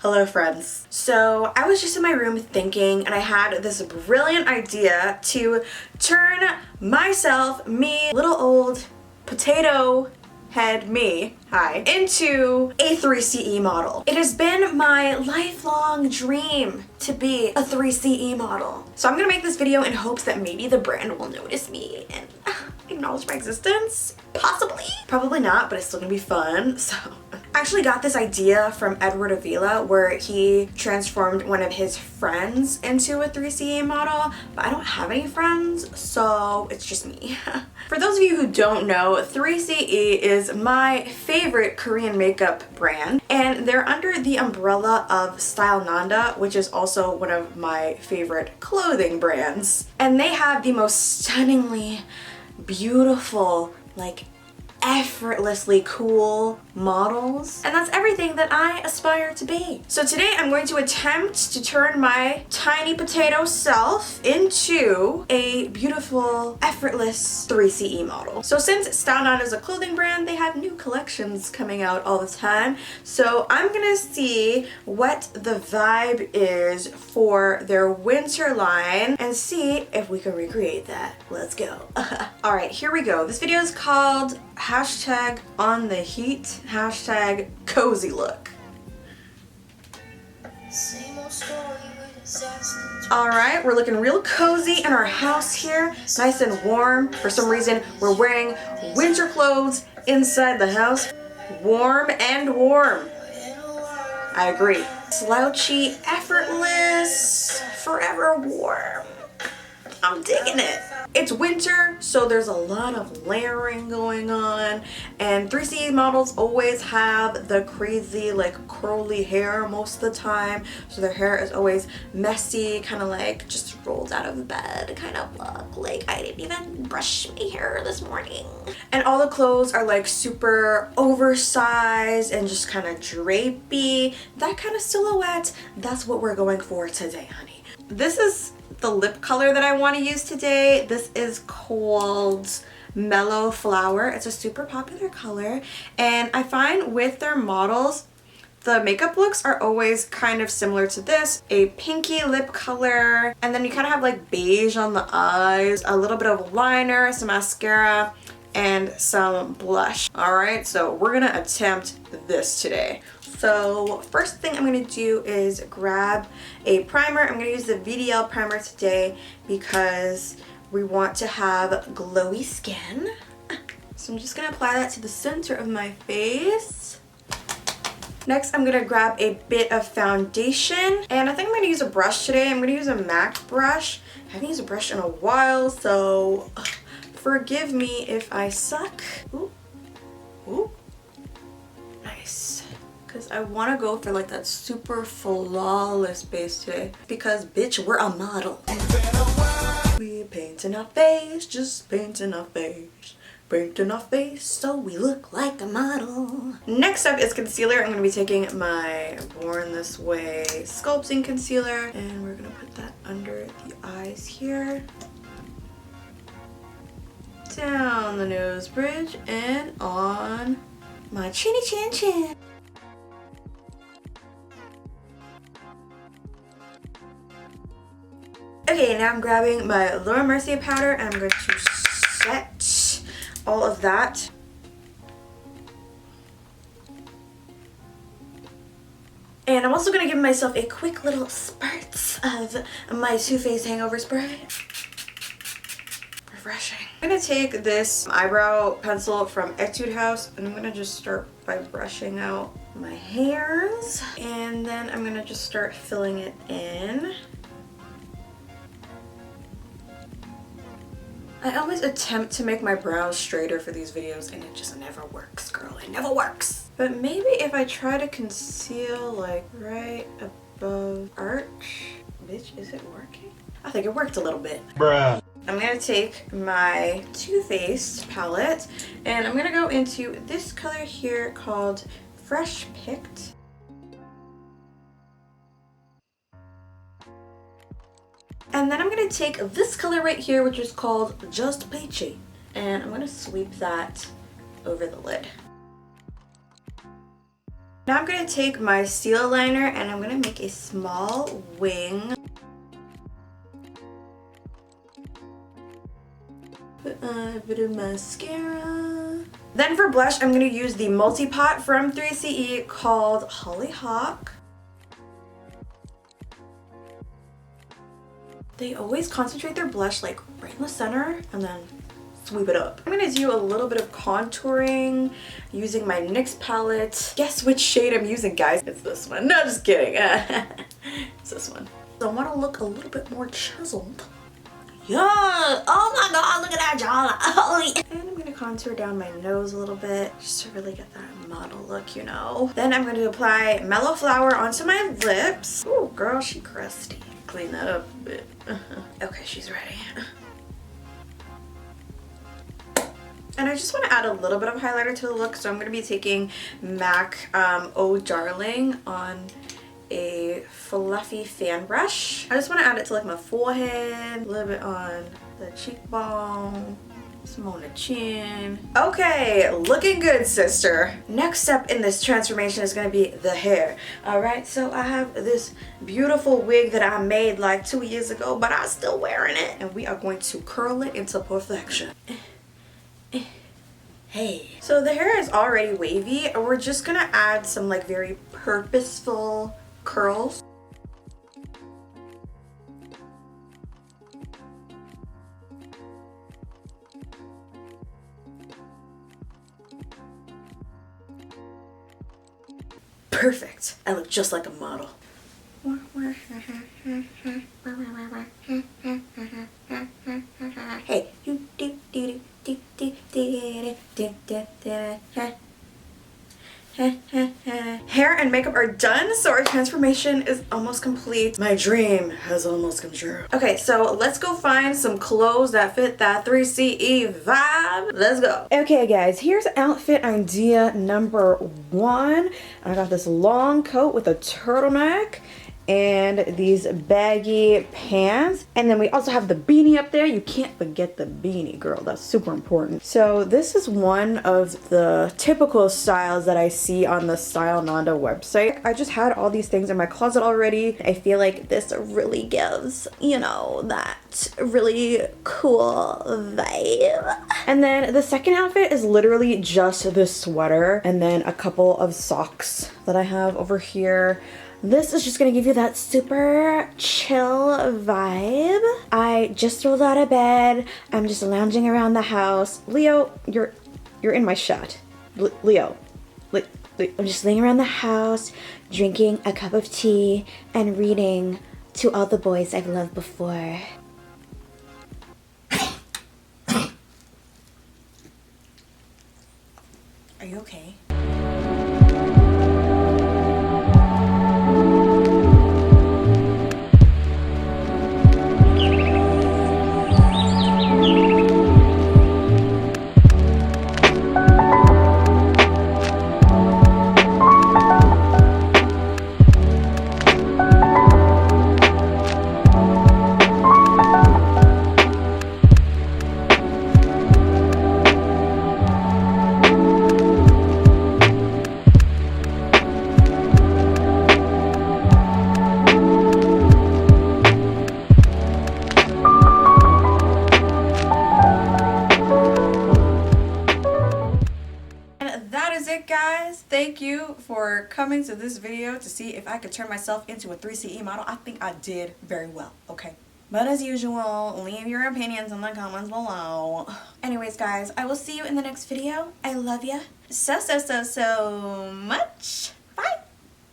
Hello friends. So I was just in my room thinking, and I had this brilliant idea to turn myself, me, little old potato head me, hi, into a 3CE model. It has been my lifelong dream to be a 3CE model. So I'm gonna make this video in hopes that maybe the brand will notice me and acknowledge my existence. Possibly. Probably not, but it's still gonna be fun. So I actually got this idea from Edward Avila where he transformed one of his friends into a 3CE model, but I don't have any friends, so it's just me. For those of you who don't know, 3CE is my favorite Korean makeup brand, and they're under the umbrella of Style Nanda, which is also one of my favorite clothing brands. And they have the most stunningly beautiful, like effortlessly cool models, and that's everything that I aspire to be. So today I'm going to attempt to turn my tiny potato self into a beautiful, effortless 3CE model. So since Style Nanda is a clothing brand, they have new collections coming out all the time. So I'm gonna see what the vibe is for their winter line and see if we can recreate that. Let's go. All right, here we go. This video is called hashtag on the heat, hashtag cozy look. Alright, we're looking real cozy in our house here, nice and warm. For some reason, we're wearing winter clothes inside the house. Warm and warm. I agree. Slouchy, effortless, forever warm. I'm digging it. It's winter, so there's a lot of layering going on, and 3CE models always have the crazy like curly hair most of the time, so their hair is always messy, kind of like just rolled out of bed kind of look, like I didn't even brush my hair this morning. And all the clothes are like super oversized and just kind of drapey, that kind of silhouette. That's what we're going for today, honey. This is the lip color that I want to use today. This is called Mellow Flower. It's a super popular color, and I find with their models the makeup looks are always kind of similar to this. A pinky lip color, and then you kind of have like beige on the eyes, a little bit of liner, some mascara, and some blush. All right, so we're gonna attempt this today. So first thing I'm going to do is grab a primer. I'm going to use the VDL primer today because we want to have glowy skin. So I'm just going to apply that to the center of my face. Next, I'm going to grab a bit of foundation, and I think I'm going to use a brush today. I'm going to use a MAC brush. I haven't used a brush in a while, so forgive me if I suck. Ooh. Ooh. Nice. Because I want to go for like that super flawless base today. Because bitch, we're a model. We painting our face, just painting our face. Painting our face so we look like a model. Next up is concealer. I'm going to be taking my Born This Way sculpting concealer. And we're going to put that under the eyes here. Down the nose bridge and on my chinny chin chin. Okay, now I'm grabbing my Laura Mercier powder and I'm going to set all of that. And I'm also going to give myself a quick little spurt of my Too Faced Hangover Spray. Refreshing. I'm going to take this eyebrow pencil from Etude House and I'm going to just start by brushing out my hairs. And then I'm going to just start filling it in. I always attempt to make my brows straighter for these videos and it just never works, girl. It never works. But maybe if I try to conceal like right above arch. Bitch, is it working? I think it worked a little bit. Bruh. I'm gonna take my Too Faced palette and I'm gonna go into this color here called Fresh Picked. And then I'm going to take this color right here, which is called Just Peachy, and I'm going to sweep that over the lid. Now I'm going to take my steel liner and I'm going to make a small wing. Put on a bit of mascara. Then for blush, I'm going to use the multi-pot from 3CE called Hollyhock. They always concentrate their blush like right in the center and then sweep it up. I'm going to do a little bit of contouring using my NYX palette. Guess which shade I'm using, guys? It's this one. No, just kidding. It's this one. So I want to look a little bit more chiseled. Yeah! Oh my god, look at that jawline! And I'm going to contour down my nose a little bit just to really get that model look, you know. Then I'm going to apply Mellow Flower onto my lips. Ooh, girl, she crusty. Clean that up a bit. Okay, she's ready. And I just want to add a little bit of highlighter to the look, so I'm going to be taking MAC Oh Darling on a fluffy fan brush. I just want to add it to like my forehead, a little bit on the cheekbone, some on the chin. Okay, looking good, sister. Next step in this transformation is going to be the hair. Alright, so I have this beautiful wig that I made like 2 years ago, but I'm still wearing it. And we are going to curl it into perfection. Hey. So the hair is already wavy, and we're just gonna add some like very purposeful curls. Perfect. I look just like a model. Hey, you do do do do do do do do. Hair and makeup are done, so our transformation is almost complete. My dream has almost come true. Okay, so let's go find some clothes that fit that 3CE vibe. Let's go. Okay, guys, here's outfit idea number 1. I got this long coat with a turtleneck and these baggy pants, and then we also have the beanie up there. You can't forget the beanie, girl. That's super important. So this is one of the typical styles that I see on the Style Nanda website. I just had all these things in my closet already. I feel like this really gives, you know, that really cool vibe. And then the second outfit is literally just this sweater and then a couple of socks that I have over here. This is just gonna give you that super chill vibe. I just rolled out of bed. I'm just lounging around the house. Leo, you're in my shot. Leo, I'm just laying around the house, drinking a cup of tea and reading To All the Boys I've Loved Before. Are you okay? Guys, thank you for coming to this video to see if I could turn myself into a 3CE model. I think I did very well, okay? But as usual, leave your opinions in the comments below. Anyways, guys, I will see you in the next video. I love you so much.